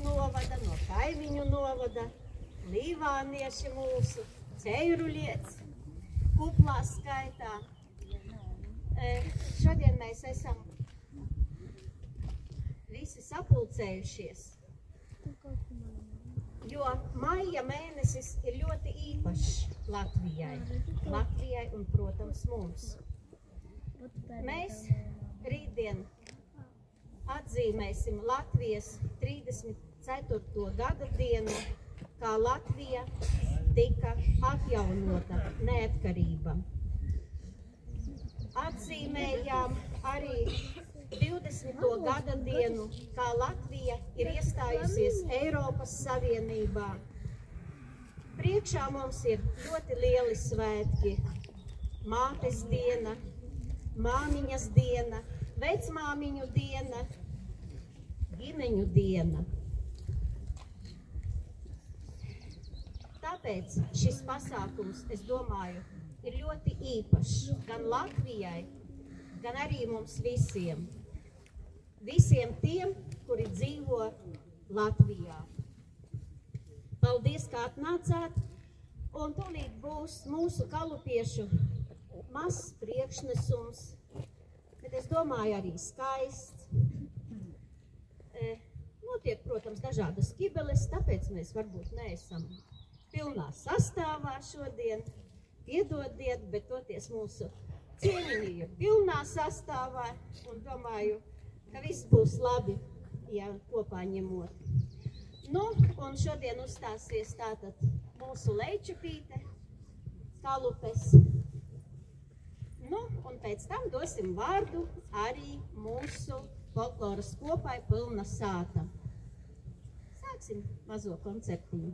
novada, no kaimiņu novada, līvānieši mūsu, ceiruliets, kuplā skaitā. Šodien mēs esam visi sapulcējušies, jo maija mēnesis ir ļoti īpašs Latvijai un, protams, mums. Mēs rītdien atzīmēsim Latvijas 34. gada dienu, kā Latvija tika atjaunota neatkarība. Atzīmējām arī 20. gada dienu, kā Latvija ir iestājusies Eiropas Savienībā. Priekšā mums ir ļoti lieli svētki. Mātes diena, māmiņas diena, vecmāmiņu diena, ģimeņu diena. Tāpēc šis pasākums, es domāju, ir ļoti īpašs gan Latvijai, gan arī mums visiem. Visiem tiem, kuri dzīvo Latvijā. Paldies, ka atnācāt, un tūlīt būs mūsu kalupiešu mazs priekšnesums, bet es domāju arī skaists. Notiek, protams, dažādas skibeles, tāpēc mēs varbūt neesam pilnā sastāvā šodien. Piedodiet, bet toties mūsu ciemiņi ir pilnā sastāvā, un domāju, ka viss būs labi, ja kopā ņemot. Nu, un šodien uzstāsies tātad mūsu Leičupīte, kalupes. Nu, un pēc tam dosim vārdu arī mūsu folkloras kopai Pilna sāta. Sāksim mazo koncertiņu.